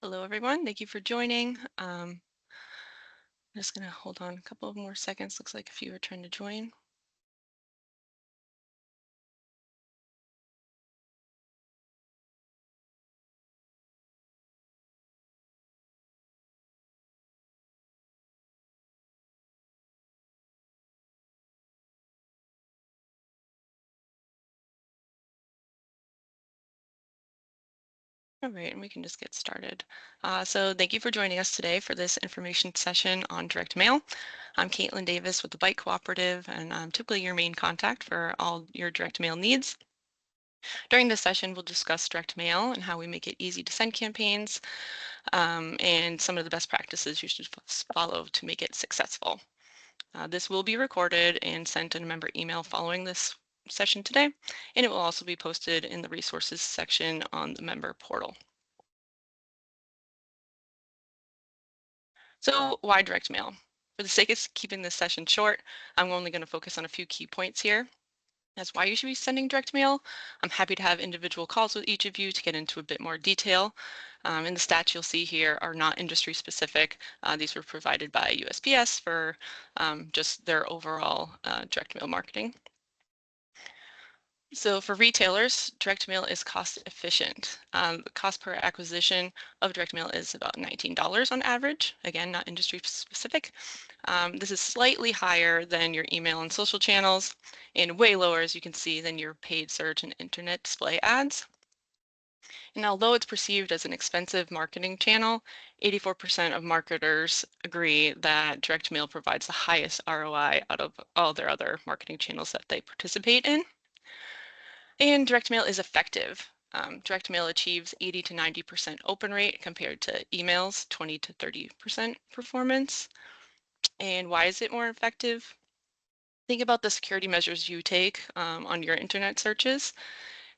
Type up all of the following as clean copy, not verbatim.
Hello, everyone. Thank you for joining. I'm just going to hold on a couple of more seconds. Looks like a few are trying to join. All right, and we can just get started. So thank you for joining us today for this information session on direct mail. I'm Katelyn Davis with the Bike Cooperative, and I'm typically your main contact for all your direct mail needs. During this session, we'll discuss direct mail and how we make it easy to send campaigns, and some of the best practices you should follow to make it successful. This will be recorded and sent in a member email following this session today, and it will also be posted in the resources section on the member portal. So why direct mail? For the sake of keeping this session short, I'm only going to focus on a few key points here. That's why you should be sending direct mail. I'm happy to have individual calls with each of you to get into a bit more detail. And the stats you'll see here are not industry specific. These were provided by USPS for just their overall direct mail marketing. So for retailers, direct mail is cost efficient. The cost per acquisition of direct mail is about $19 on average. Again, not industry specific. This is slightly higher than your email and social channels, and way lower, as you can see, than your paid search and internet display ads. And although it's perceived as an expensive marketing channel, 84% of marketers agree that direct mail provides the highest ROI out of all their other marketing channels that they participate in. And direct mail is effective. Direct mail achieves 80 to 90% open rate compared to emails, 20 to 30% performance. And why is it more effective? Think about the security measures you take on your internet searches.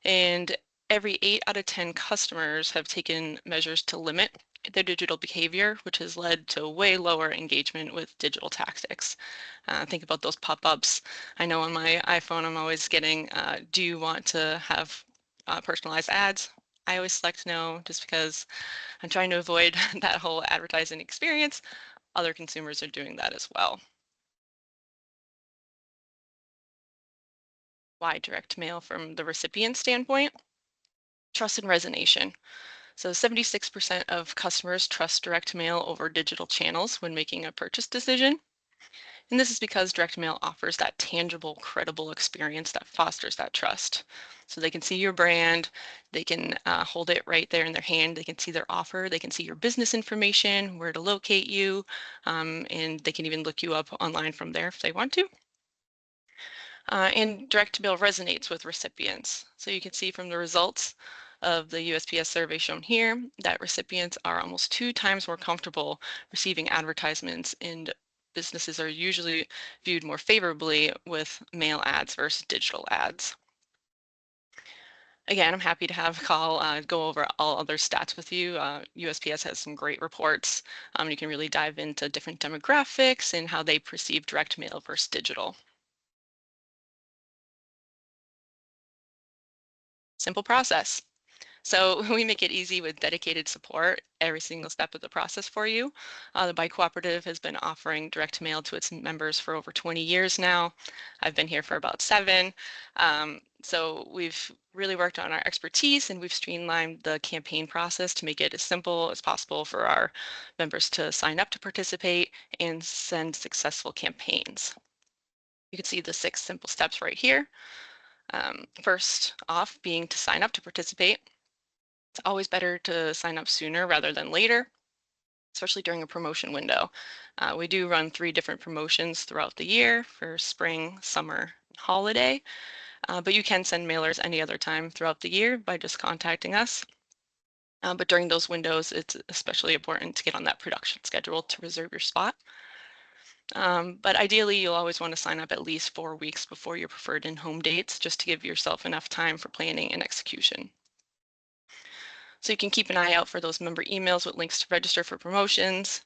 And every 8 out of 10 customers have taken measures to limit their digital behavior, which has led to way lower engagement with digital tactics. Think about those pop-ups. I know on my iPhone, I'm always getting, do you want to have personalized ads? I always select no, just because I'm trying to avoid that whole advertising experience. Other consumers are doing that as well. Why direct mail from the recipient standpoint? Trust and resonation. So 76% of customers trust direct mail over digital channels when making a purchase decision. And this is because direct mail offers that tangible, credible experience that fosters that trust. So they can see your brand, they can hold it right there in their hand, they can see their offer, they can see your business information, where to locate you, and they can even look you up online from there if they want to. And direct mail resonates with recipients. So you can see from the results of the USPS survey shown here that recipients are almost 2 times more comfortable receiving advertisements, and businesses are usually viewed more favorably with mail ads versus digital ads. Again, I'm happy to have a call, go over all other stats with you. USPS has some great reports. You can really dive into different demographics and how they perceive direct mail versus digital. Simple process. So we make it easy with dedicated support every single step of the process for you. The Bike Cooperative has been offering direct mail to its members for over 20 years now. I've been here for about 7. So we've really worked on our expertise, and we've streamlined the campaign process to make it as simple as possible for our members to sign up to participate and send successful campaigns. You can see the 6 simple steps right here. First off, being to sign up to participate. It's always better to sign up sooner rather than later, especially during a promotion window. We do run 3 different promotions throughout the year for spring, summer, and holiday, but you can send mailers any other time throughout the year by just contacting us. But during those windows, it's especially important to get on that production schedule to reserve your spot. But ideally, you'll always want to sign up at least 4 weeks before your preferred in-home dates, just to give yourself enough time for planning and execution. So you can keep an eye out for those member emails with links to register for promotions.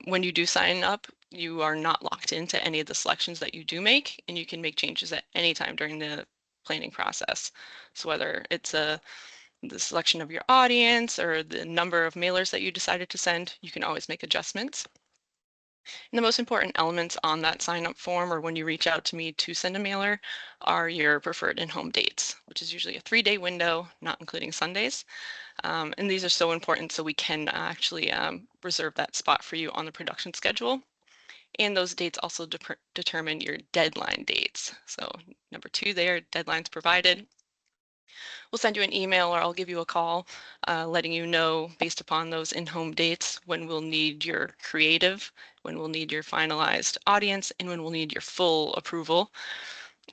When you do sign up, you are not locked into any of the selections that you do make, and you can make changes at any time during the planning process. So whether it's a the selection of your audience or the number of mailers that you decided to send, you can always make adjustments. And the most important elements on that sign-up form or when you reach out to me to send a mailer are your preferred in-home dates, which is usually a 3-day window, not including Sundays. And these are so important so we can actually reserve that spot for you on the production schedule. And those dates also determine your deadline dates. So number 2 there, deadlines provided. We'll send you an email or I'll give you a call letting you know based upon those in-home dates when we'll need your creative, when we'll need your finalized audience, and when we'll need your full approval.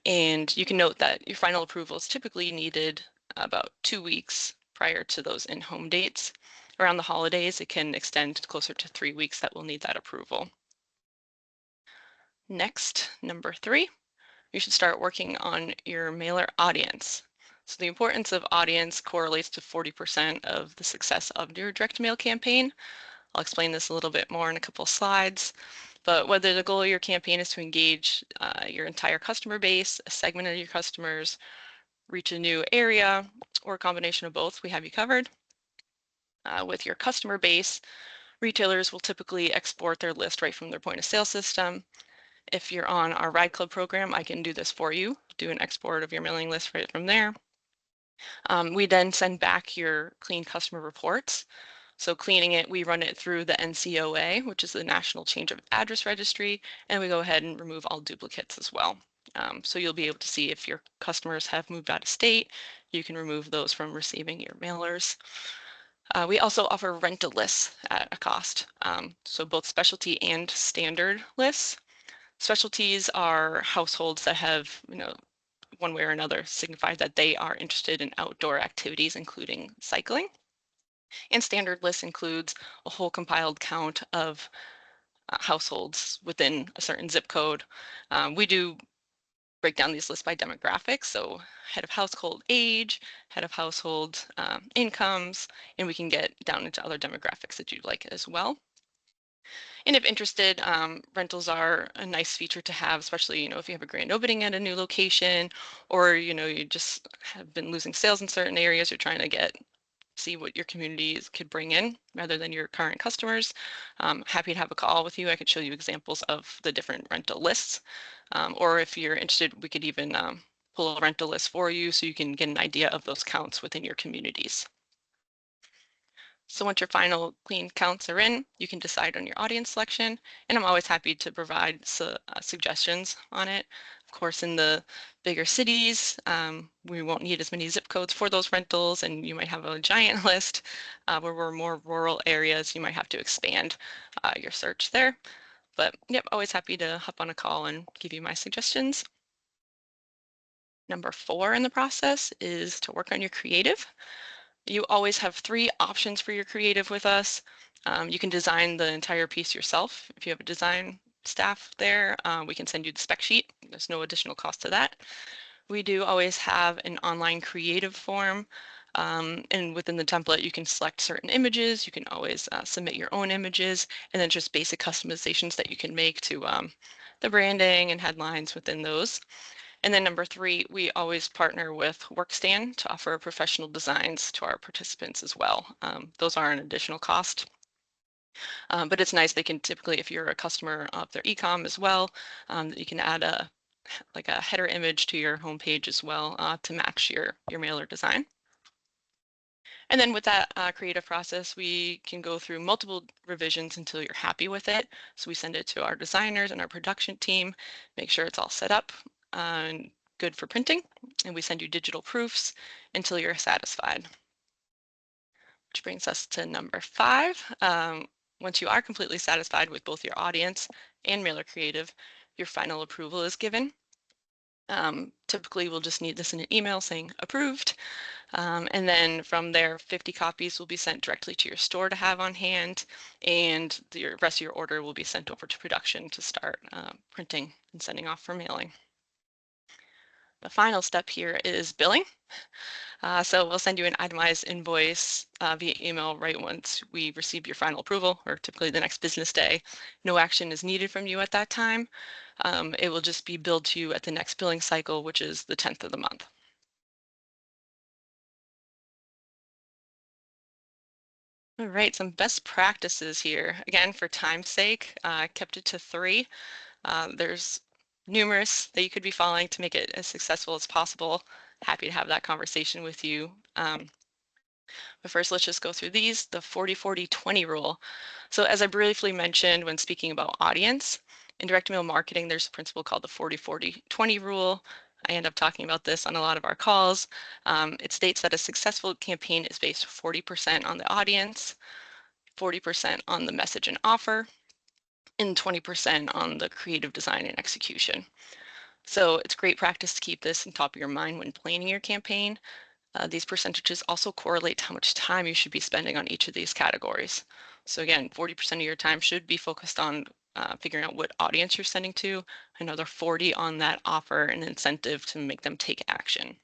And you can note that your final approval is typically needed about 2 weeks prior to those in-home dates. Around the holidays, it can extend closer to 3 weeks that we'll need that approval. Next, number 3, you should start working on your mailer audience. So the importance of audience correlates to 40% of the success of your direct mail campaign. I'll explain this a little bit more in a couple slides, but whether the goal of your campaign is to engage your entire customer base, a segment of your customers, reach a new area, or a combination of both, we have you covered. With your customer base, retailers will typically export their list right from their point of sale system. If you're on our Ride Club program, I can do this for you, do an export of your mailing list right from there. We then send back your clean customer reports. So cleaning it, we run it through the NCOA, which is the National Change of Address Registry, and we go ahead and remove all duplicates as well. So you'll be able to see if your customers have moved out of state, you can remove those from receiving your mailers. We also offer rental lists at a cost. So both specialty and standard lists. Specialties are households that have, one way or another signified that they are interested in outdoor activities, including cycling. And standard list includes a whole compiled count of households within a certain zip code. We do break down these lists by demographics, so head of household age, head of household incomes, and we can get down into other demographics that you'd like as well. And if interested, rentals are a nice feature to have, especially, if you have a grand opening at a new location, or, you just have been losing sales in certain areas, you're trying to see what your communities could bring in rather than your current customers. Happy to have a call with you. I could show you examples of the different rental lists. Or if you're interested, we could even pull a rental list for you so you can get an idea of those counts within your communities. So once your final clean counts are in, you can decide on your audience selection, and I'm always happy to provide suggestions on it. Of course, in the bigger cities, we won't need as many zip codes for those rentals, and you might have a giant list. Where we're more rural areas, you might have to expand your search there. But yep, always happy to hop on a call and give you my suggestions. Number 4 in the process is to work on your creative. You always have 3 options for your creative with us. You can design the entire piece yourself. If you have a design staff there, we can send you the spec sheet. There's no additional cost to that. We do always have an online creative form. And within the template, you can select certain images. You can always submit your own images, and then just basic customizations that you can make to the branding and headlines within those. And then number 3, we always partner with Workstand to offer professional designs to our participants as well. Those are an additional cost. But it's nice, they can typically, if you're a customer of their e-com as well, you can add a header image to your homepage as well to match your mailer design. And then with that creative process, we can go through multiple revisions until you're happy with it. So we send it to our designers and our production team, make sure it's all set up and good for printing. And we send you digital proofs until you're satisfied. Which brings us to number 5. Once you are completely satisfied with both your audience and mailer creative, your final approval is given. Typically, we'll just need this in an email saying approved. And then from there, 50 copies will be sent directly to your store to have on hand, and the rest of your order will be sent over to production to start printing and sending off for mailing. The final step here is billing. So we'll send you an itemized invoice via email right once we receive your final approval, or typically the next business day. No action is needed from you at that time. It will just be billed to you at the next billing cycle, which is the 10th of the month. All right, some best practices here. Again, for time's sake, I kept it to 3. There's numerous that you could be following to make it as successful as possible. Happy to have that conversation with you. But first, let's just go through these, the 40-40-20 rule. So as I briefly mentioned when speaking about audience, in direct mail marketing, there's a principle called the 40-40-20 rule. I end up talking about this on a lot of our calls. It states that a successful campaign is based 40% on the audience, 40% on the message and offer, and 20% on the creative design and execution. So it's great practice to keep this on top of your mind when planning your campaign. These percentages also correlate to how much time you should be spending on each of these categories. So again, 40% of your time should be focused on figuring out what audience you're sending to, another 40 on that offer and incentive to make them take action.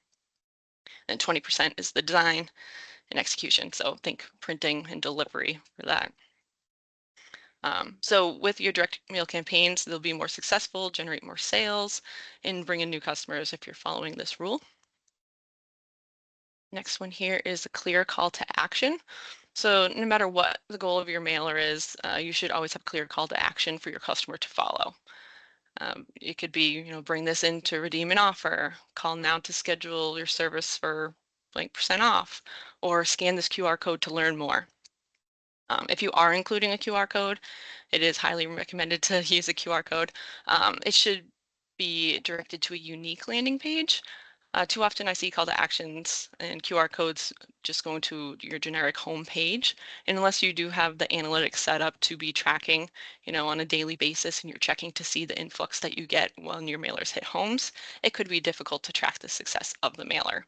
And 20% is the design and execution. So think printing and delivery for that. So with your direct mail campaigns, they'll be more successful, generate more sales, and bring in new customers if you're following this rule. Next one here is a clear call to action. So no matter what the goal of your mailer is, you should always have a clear call to action for your customer to follow. It could be, bring this in to redeem an offer, call now to schedule your service for blank percent off, or scan this QR code to learn more. If you are including a QR code, it is highly recommended to use a QR code. It should be directed to a unique landing page. Too often I see call to actions and QR codes just going to your generic home page. And unless you do have the analytics set up to be tracking, on a daily basis and you're checking to see the influx that you get when your mailers hit homes, it could be difficult to track the success of the mailer.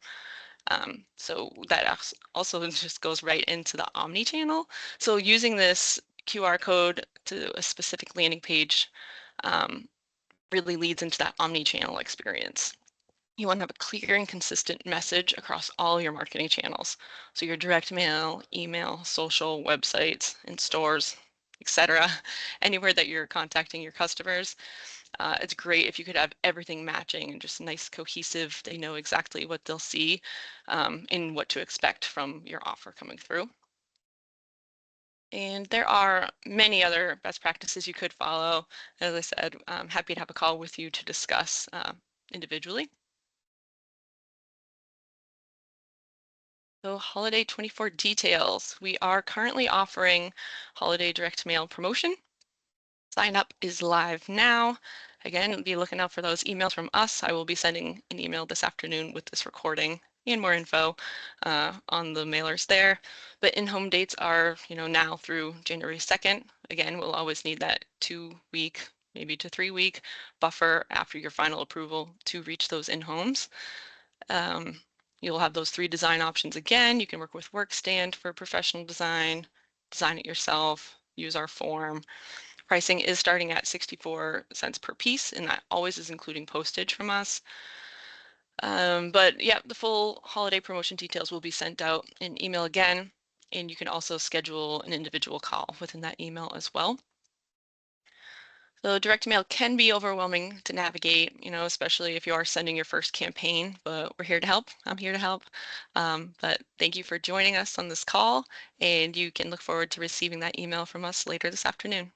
So that also just goes right into the omni-channel. So using this QR code to a specific landing page really leads into that omni-channel experience. You want to have a clear and consistent message across all your marketing channels. So your direct mail, email, social, websites, and stores, etc. Anywhere that you're contacting your customers. It's great if you could have everything matching and just nice, cohesive. They know exactly what they'll see and what to expect from your offer coming through. And there are many other best practices you could follow. As I said, I'm happy to have a call with you to discuss individually. So holiday 24 details. We are currently offering holiday direct mail promotion. Sign up is live now. Again, be looking out for those emails from us. I will be sending an email this afternoon with this recording and more info on the mailers there. But in-home dates are, now through January 2nd. Again, we'll always need that 2-week, maybe to 3-week buffer after your final approval to reach those in-homes. You'll have those 3 design options again. You can work with Workstand for professional design it yourself, use our form. Pricing is starting at 64 cents per piece, and that always is including postage from us. But yeah, the full holiday promotion details will be sent out in email again, and you can also schedule an individual call within that email as well. So direct mail can be overwhelming to navigate, especially if you are sending your first campaign, but we're here to help. I'm here to help. But thank you for joining us on this call, and you can look forward to receiving that email from us later this afternoon.